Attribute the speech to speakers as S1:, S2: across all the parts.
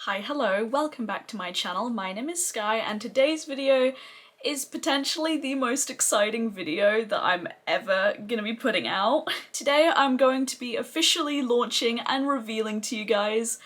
S1: Hi, hello, welcome back to my channel. My name is Skye and today's video is potentially the most exciting video that I'm ever gonna be putting out. Today I'm going to be officially launching and revealing to you guys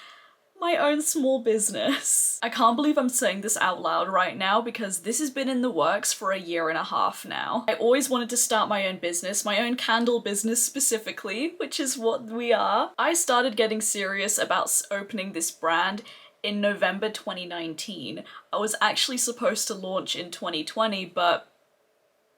S1: my own small business. I can't believe I'm saying this out loud right now because this has been in the works for a year and a half now. I always wanted to start my own business, my own candle business specifically, which is what we are. I started getting serious about opening this brand in November 2019. I was actually supposed to launch in 2020, but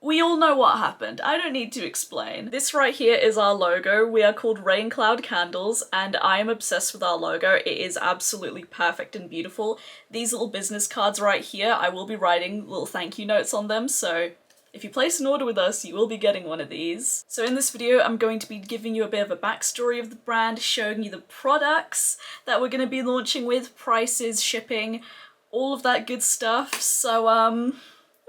S1: we all know what happened. I don't need to explain. This right here is our logo. We are called Rain Cloud Candles and I am obsessed with our logo. It is absolutely perfect and beautiful. These little business cards right here, I will be writing little thank you notes on them, so if you place an order with us, you will be getting one of these. So in this video, I'm going to be giving you a bit of a backstory of the brand, showing you the products that we're going to be launching with, prices, shipping, all of that good stuff. So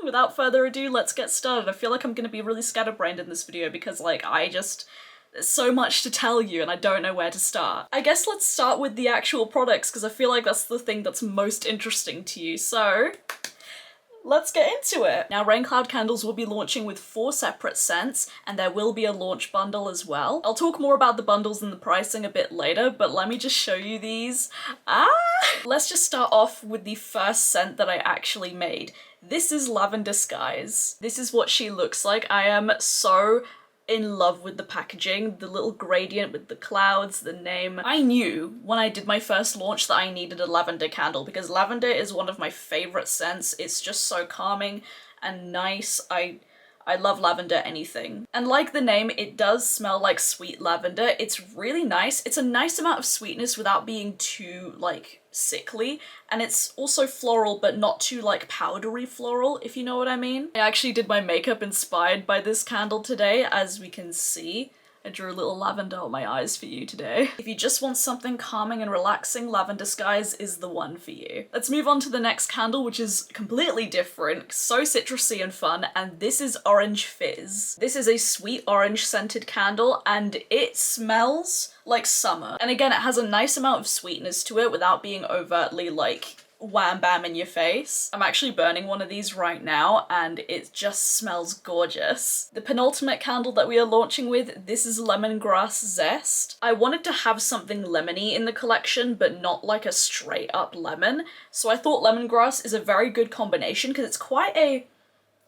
S1: without further ado, let's get started. I feel like I'm going to be really scatterbrained in this video because there's so much to tell you and I don't know where to start. I guess let's start with the actual products because I feel like that's the thing that's most interesting to you. So let's get into it. Now, Rain Cloud Candles will be launching with 4 separate scents and there will be a launch bundle as well. I'll talk more about the bundles and the pricing a bit later, but let me just show you these. Let's just start off with the first scent that I actually made. This is Lavender Skies. This is what she looks like. I am so in love with the packaging, the little gradient with the clouds, the name. I knew when I did my first launch that I needed a lavender candle because lavender is one of my favorite scents. It's just so calming and nice. I love lavender anything. And like the name, it does smell like sweet lavender. It's really nice. It's a nice amount of sweetness without being too sickly, and it's also floral but not too powdery floral, if you know what I mean. I actually did my makeup inspired by this candle today, as we can see. I drew a little lavender on my eyes for you today. If you just want something calming and relaxing, Lavender Skies is the one for you. Let's move on to the next candle, which is completely different, so citrusy and fun, and this is Orange Fizz. This is a sweet orange scented candle and it smells like summer. And again, it has a nice amount of sweetness to it without being overtly wham bam in your face. I'm actually burning one of these right now and it just smells gorgeous. The penultimate candle that we are launching with, this is Lemongrass Zest. I wanted to have something lemony in the collection but not like a straight up lemon, so I thought lemongrass is a very good combination because it's quite a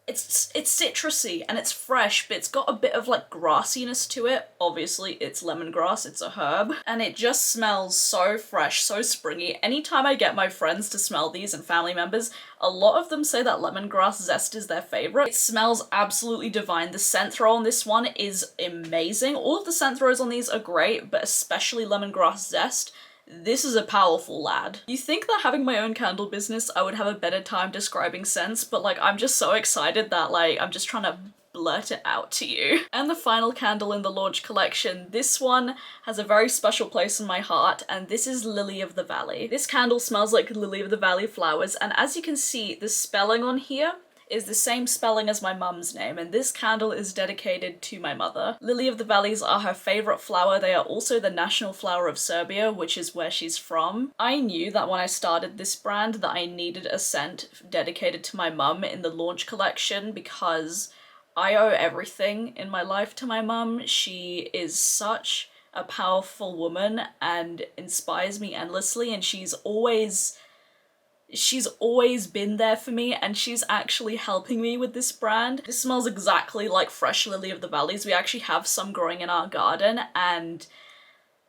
S1: it's citrusy and it's fresh, but it's got a bit of grassiness to it. Obviously it's lemongrass, it's a herb, and it just smells so fresh, so springy. Anytime I get my friends to smell these and family members, a lot of them say that lemongrass zest is their favorite. It smells absolutely divine. The scent throw on this one is amazing. All of the scent throws on these are great, but especially lemongrass zest. This is a powerful lad. You think that having my own candle business, I would have a better time describing scents, but I'm just so excited that I'm just trying to blurt it out to you. And the final candle in the launch collection, this one has a very special place in my heart, and this is Lily of the Valley. This candle smells like Lily of the Valley flowers, and as you can see, the spelling on here is the same spelling as my mum's name, and this candle is dedicated to my mother. Lily of the Valleys are her favorite flower. They are also the national flower of Serbia, which is where she's from. I knew that when I started this brand that I needed a scent dedicated to my mum in the launch collection because I owe everything in my life to my mum. She is such a powerful woman and inspires me endlessly, and she's always been there for me, and she's actually helping me with this brand. This smells exactly like fresh Lily of the Valleys. We actually have some growing in our garden and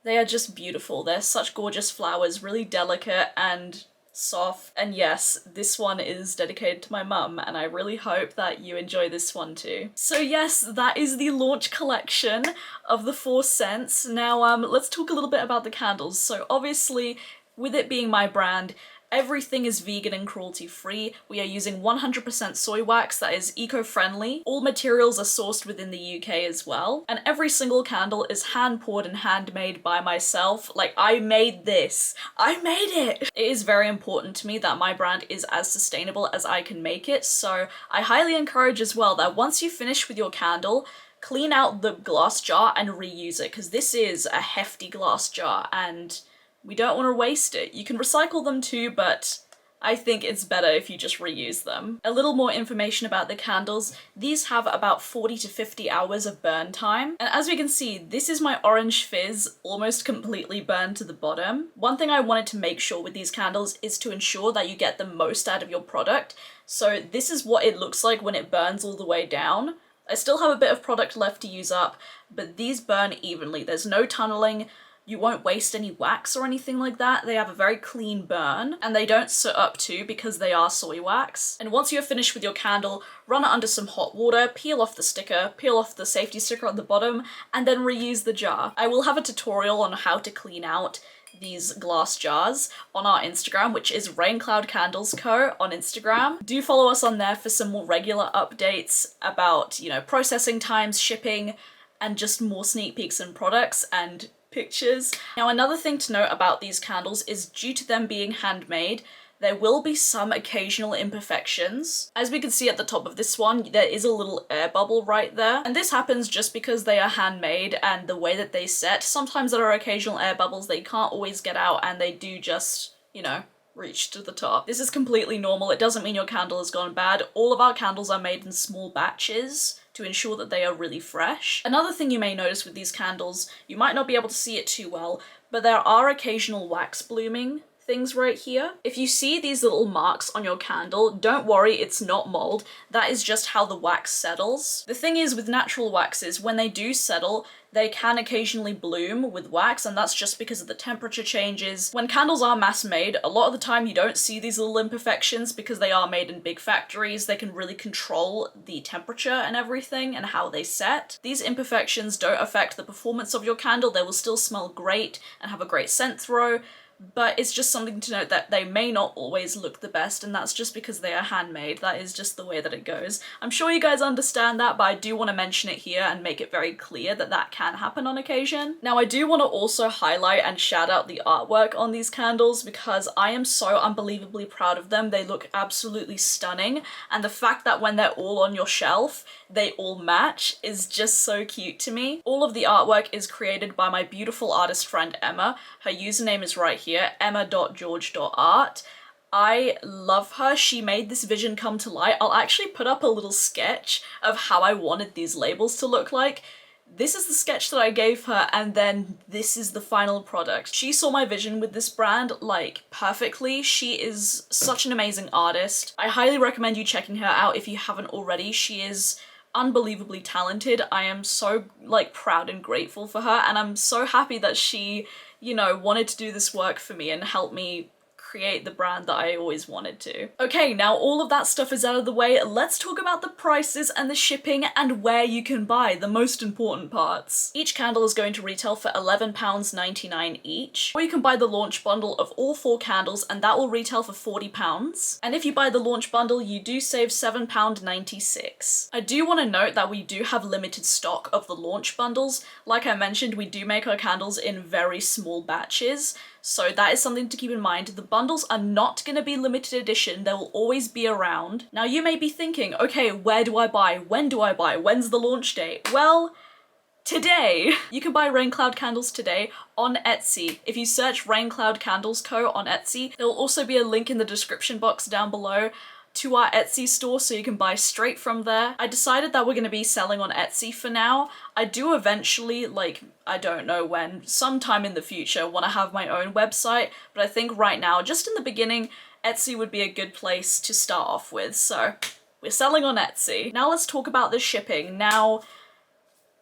S1: they are just beautiful. They're such gorgeous flowers, really delicate and soft. And yes, this one is dedicated to my mum and I really hope that you enjoy this one too. So yes, that is the launch collection of the 4 scents. Now let's talk a little bit about the candles. So obviously, with it being my brand, everything is vegan and cruelty-free. We are using 100% soy wax that is eco-friendly. All materials are sourced within the UK as well. And every single candle is hand-poured and handmade by myself. I made this. I made it! It is very important to me that my brand is as sustainable as I can make it, so I highly encourage as well that once you finish with your candle, clean out the glass jar and reuse it, because this is a hefty glass jar and we don't want to waste it. You can recycle them too, but I think it's better if you just reuse them. A little more information about the candles. These have about 40 to 50 hours of burn time. And as we can see, this is my orange fizz almost completely burned to the bottom. One thing I wanted to make sure with these candles is to ensure that you get the most out of your product. So this is what it looks like when it burns all the way down. I still have a bit of product left to use up, but these burn evenly. There's no tunneling. You won't waste any wax or anything like that. They have a very clean burn, and they don't soot up too because they are soy wax. And once you're finished with your candle, run it under some hot water, peel off the sticker, peel off the safety sticker on the bottom, and then reuse the jar. I will have a tutorial on how to clean out these glass jars on our Instagram, which is Raincloud Candles Co. on Instagram. Do follow us on there for some more regular updates about, you know, processing times, shipping, and just more sneak peeks and products and pictures. Now, another thing to note about these candles is due to them being handmade, there will be some occasional imperfections. As we can see at the top of this one, there is a little air bubble right there. And this happens just because they are handmade and the way that they set. Sometimes there are occasional air bubbles they can't always get out and they do just, you know, reach to the top. This is completely normal. It doesn't mean your candle has gone bad. All of our candles are made in small batches to ensure that they are really fresh. Another thing you may notice with these candles, you might not be able to see it too well, but there are occasional wax blooming things right here. If you see these little marks on your candle, don't worry, it's not mold. That is just how the wax settles. The thing is with natural waxes, when they do settle, they can occasionally bloom with wax, and that's just because of the temperature changes. When candles are mass made, a lot of the time you don't see these little imperfections because they are made in big factories. They can really control the temperature and everything and how they set. These imperfections don't affect the performance of your candle. They will still smell great and have a great scent throw, but it's just something to note that they may not always look the best, and that's just because they are handmade. That is just the way that it goes. I'm sure you guys understand that, but I do want to mention it here and make it very clear that that can happen on occasion. Now, I do want to also highlight and shout out the artwork on these candles because I am so unbelievably proud of them. They look absolutely stunning, and the fact that when they're all on your shelf, they all match is just so cute to me. All of the artwork is created by my beautiful artist friend Emma. Her username is right here, emma.george.art. I love her. She made this vision come to light. I'll actually put up a little sketch of how I wanted these labels to look like. This is the sketch that I gave her, and then this is the final product. She saw my vision with this brand, like, perfectly. She is such an amazing artist. I highly recommend you checking her out if you haven't already. She is unbelievably talented. I am so, like, proud and grateful for her, and I'm so happy that she, you know, wanted to do this work for me and help me create the brand that I always wanted to. Okay, now all of that stuff is out of the way, let's talk about the prices and the shipping and where you can buy, the most important parts. Each candle is going to retail for £11.99 each, or you can buy the launch bundle of all 4 candles and that will retail for £40. And if you buy the launch bundle, you do save £7.96. I do want to note that we do have limited stock of the launch bundles. Like I mentioned, we do make our candles in very small batches, so that is something to keep in mind. The bundles are not going to be limited edition, they will always be around. Now you may be thinking, okay, where do I buy? When do I buy? When's the launch date? Well, today! You can buy Raincloud candles today on Etsy. If you search Raincloud Candles Co. on Etsy, there will also be a link in the description box down below to our Etsy store so you can buy straight from there. I decided that we're going to be selling on Etsy for now. I do eventually, like, I don't know when, sometime in the future, want to have my own website, but I think right now, just in the beginning, Etsy would be a good place to start off with, so we're selling on Etsy. Now let's talk about the shipping. Now,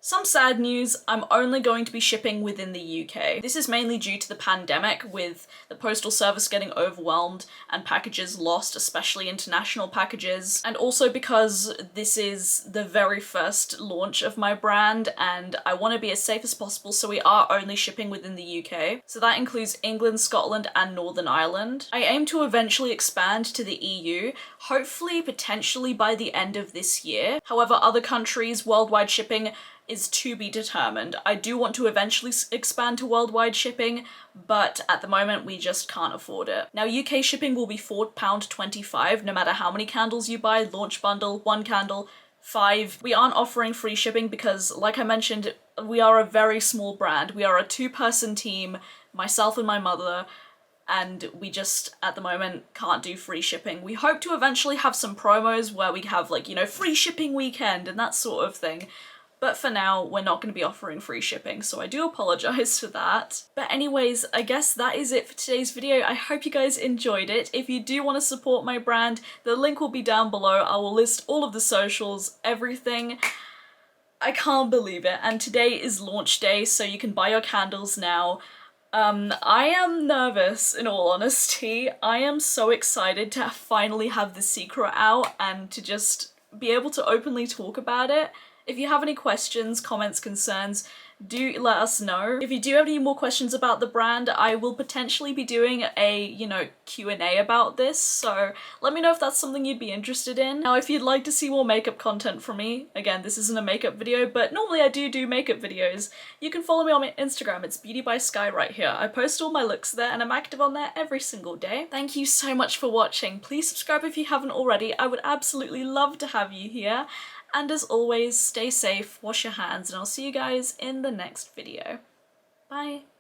S1: some sad news, I'm only going to be shipping within the UK. This is mainly due to the pandemic, with the postal service getting overwhelmed and packages lost, especially international packages, and also because this is the very first launch of my brand and I want to be as safe as possible, so we are only shipping within the UK. So that includes England, Scotland and Northern Ireland. I aim to eventually expand to the EU, hopefully potentially by the end of this year. However, other countries, worldwide shipping is to be determined. I do want to eventually expand to worldwide shipping, but at the moment we just can't afford it. Now UK shipping will be £4.25 no matter how many candles you buy, launch bundle, 1 candle, 5. We aren't offering free shipping because, like I mentioned, we are a very small brand. We are a 2-person team. myself and my mother, and we just, at the moment, can't do free shipping. We hope to eventually have some promos where we have, like, you know, free shipping weekend and that sort of thing. But for now, we're not going to be offering free shipping, so I do apologise for that. But anyways, I guess that is it for today's video. I hope you guys enjoyed it. If you do want to support my brand, the link will be down below. I will list all of the socials, everything. I can't believe it. And today is launch day, so you can buy your candles now. I am nervous, in all honesty. I am so excited to finally have the secret out and to just be able to openly talk about it. If you have any questions, comments, concerns, do let us know. If you do have any more questions about the brand, I will potentially be doing a, you know, Q&A about this, so let me know if that's something you'd be interested in. Now, if you'd like to see more makeup content from me, again, this isn't a makeup video, but normally I do makeup videos, you can follow me on my Instagram. It's beautyybyskye right here. I post all my looks there and I'm active on there every single day. Thank you so much for watching. Please subscribe if you haven't already. I would absolutely love to have you here. And as always, stay safe, wash your hands, and I'll see you guys in the next video. Bye!